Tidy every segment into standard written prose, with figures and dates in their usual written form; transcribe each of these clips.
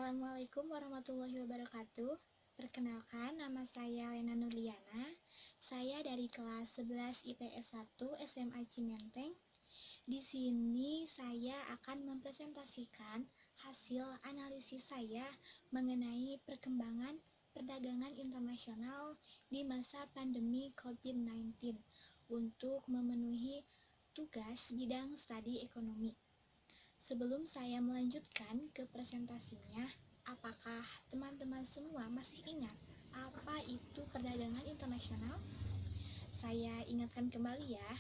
Assalamualaikum warahmatullahi wabarakatuh. Perkenalkan, nama saya Lena Nurliana. Saya dari kelas 11 IPS 1 SMA Cimenteng. Di sini saya akan mempresentasikan hasil analisis saya mengenai perkembangan perdagangan internasional di masa pandemi COVID-19 untuk memenuhi tugas bidang studi ekonomi. Sebelum saya melanjutkan ke presentasinya, apakah teman-teman semua masih ingat apa itu perdagangan internasional? Saya ingatkan kembali ya.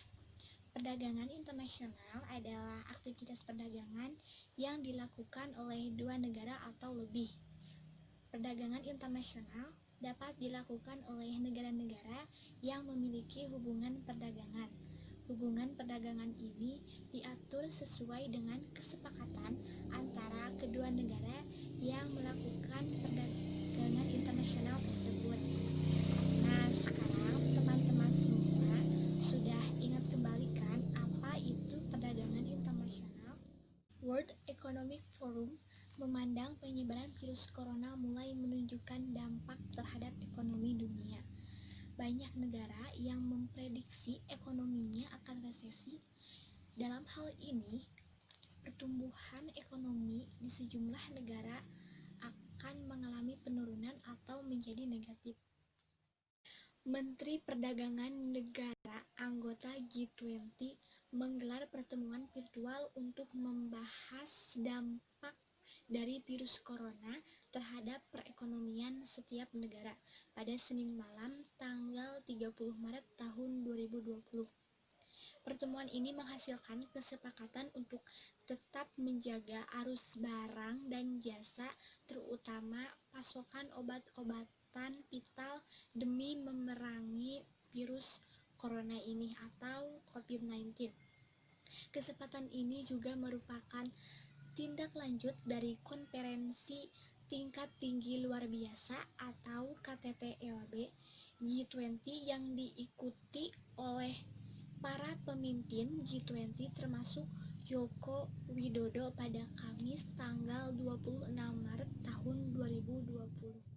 Perdagangan internasional adalah aktivitas perdagangan yang dilakukan oleh dua negara atau lebih. Perdagangan internasional dapat dilakukan oleh negara-negara yang memiliki hubungan perdagangan. Hubungan perdagangan ini diatur sesuai dengan kesepakatan antara kedua negara yang melakukan perdagangan internasional tersebut. Nah, sekarang teman-teman semua sudah ingat kembali kan apa itu perdagangan internasional? World Economic Forum memandang penyebaran virus corona mulai menunjukkan dampak terhadap ekonomi dunia. Banyak negara yang memprediksi ekonominya akan resesi. Dalam hal ini, pertumbuhan ekonomi di sejumlah negara akan mengalami penurunan atau menjadi negatif. Menteri Perdagangan negara anggota G20 menggelar pertemuan virtual untuk membahas dampak dari virus corona terhadap perekonomian setiap negara pada Senin malam tanggal 30 Maret tahun 2020. Pertemuan ini menghasilkan kesepakatan untuk tetap menjaga arus barang dan jasa, terutama pasokan obat-obatan vital demi memerangi virus corona ini atau COVID-19. Kesempatan ini juga merupakan tindak lanjut dari konferensi tingkat tinggi luar biasa atau KTT-LB G20 yang diikuti oleh para pemimpin G20 termasuk Joko Widodo pada Kamis tanggal 26 Maret tahun 2020.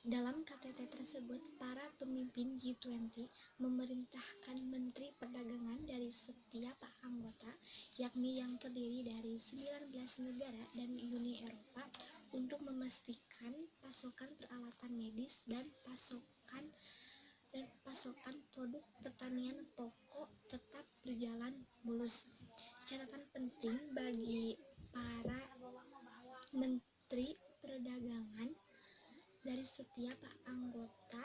Dalam KTT tersebut, para pemimpin G20 memerintahkan Menteri Perdagangan dari setiap anggota, yakni yang terdiri dari 19 negara dan Uni Eropa, untuk memastikan pasokan peralatan medis dan pasokan produk pertanian pokok tetap berjalan mulus. Catatan penting bagi para Menteri Perdagangan dari setiap anggota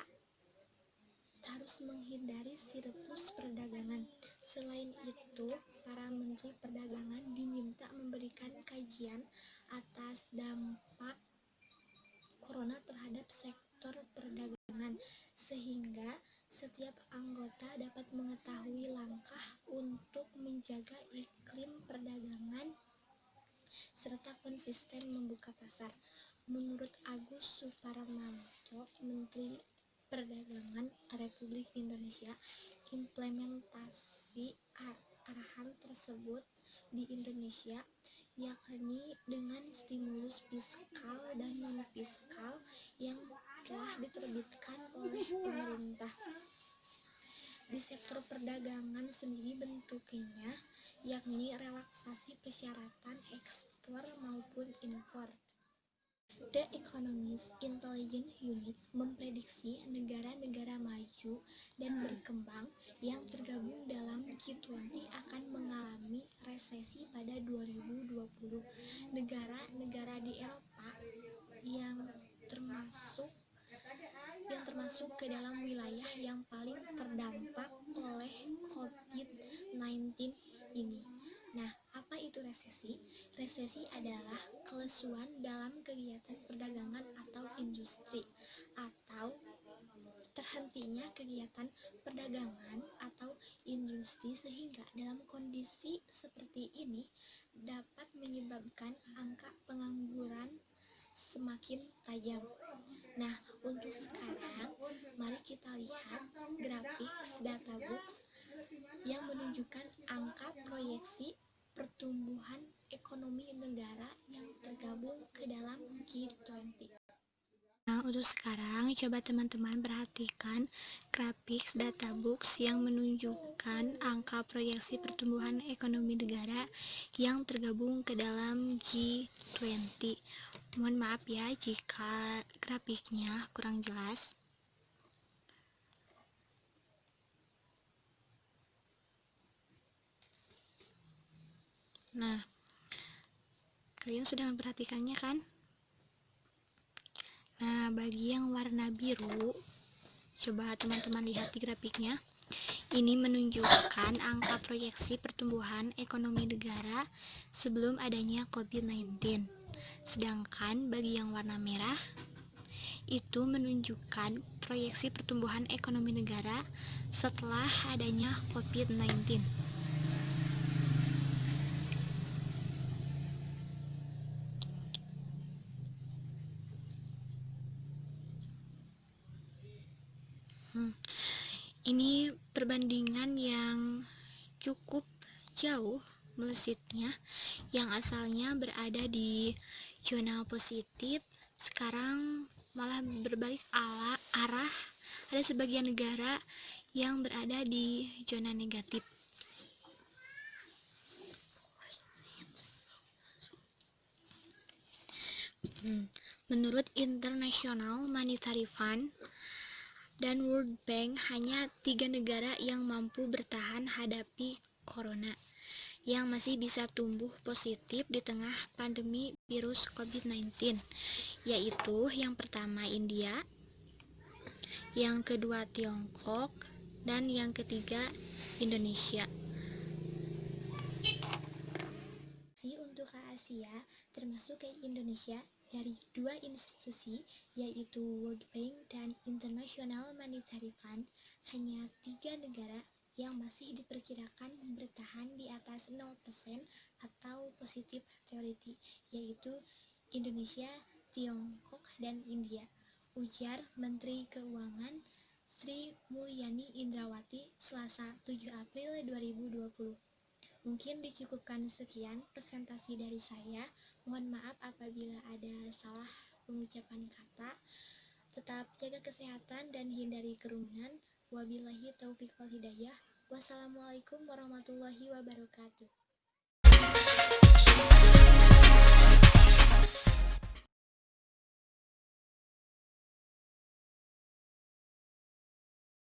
harus menghindari surplus perdagangan. Selain itu, para Menteri Perdagangan diminta memberikan kajian atas dampak corona terhadap sektor perdagangan, sehingga setiap anggota dapat mengetahui langkah untuk menjaga iklim perdagangan serta konsisten membuka pasar. Menurut Agus Suparmanto, Menteri Perdagangan Republik Indonesia, implementasi arahan tersebut di Indonesia, yakni dengan stimulus fiskal dan non-fiskal yang telah diterbitkan oleh pemerintah. Di sektor perdagangan sendiri bentuknya yakni relaksasi persyaratan ekspor maupun impor. The Economist Intelligence Unit memprediksi negara-negara maju dan berkembang yang tergabung dalam G20 akan mengalami resesi pada 2020. Negara-negara di Eropa yang termasuk ke dalam wilayah yang paling terdampak oleh COVID-19 ini. Nah, apa itu resesi? Resesi adalah kelesuan dalam kegiatan perdagangan atau industri, atau terhentinya kegiatan perdagangan atau industri, sehingga dalam kondisi seperti ini dapat menyebabkan angka pengangguran semakin tajam. Nah, untuk sekarang, mari kita lihat grafik Databox yang menunjukkan angka proyeksi pertumbuhan ekonomi negara yang tergabung ke dalam G20. Nah, untuk sekarang coba teman-teman perhatikan grafik Databox yang menunjukkan angka proyeksi pertumbuhan ekonomi negara yang tergabung ke dalam G20. Mohon maaf ya jika grafiknya kurang jelas. Nah, kalian sudah memperhatikannya kan? Nah, bagi yang warna biru, coba teman-teman lihat di grafiknya. Ini menunjukkan angka proyeksi pertumbuhan ekonomi negara sebelum adanya COVID-19. Sedangkan bagi yang warna merah, itu menunjukkan proyeksi pertumbuhan ekonomi negara setelah adanya COVID-19. Ini perbandingan yang cukup jauh melesitnya, yang asalnya berada di zona positif, sekarang malah berbalik arah. Ada sebagian negara yang berada di zona negatif. Menurut International Monetary Fund dan World Bank, hanya 3 negara yang mampu bertahan hadapi corona, yang masih bisa tumbuh positif di tengah pandemi virus COVID-19, yaitu yang pertama India, yang kedua Tiongkok, dan yang ketiga Indonesia. Untuk ke Asia, termasuk ke Indonesia, dari 2 institusi, yaitu World Bank dan International Monetary Fund, hanya 3 negara yang masih diperkirakan bertahan di atas 0% atau positive territory, yaitu Indonesia, Tiongkok, dan India, ujar Menteri Keuangan Sri Mulyani Indrawati Selasa 7 April 2020. Mungkin dicukupkan sekian presentasi dari saya. Mohon maaf apabila ada salah pengucapan kata. Tetap jaga kesehatan dan hindari kerumunan. Wabillahi taufiq wal hidayah. Wassalamualaikum warahmatullahi wabarakatuh.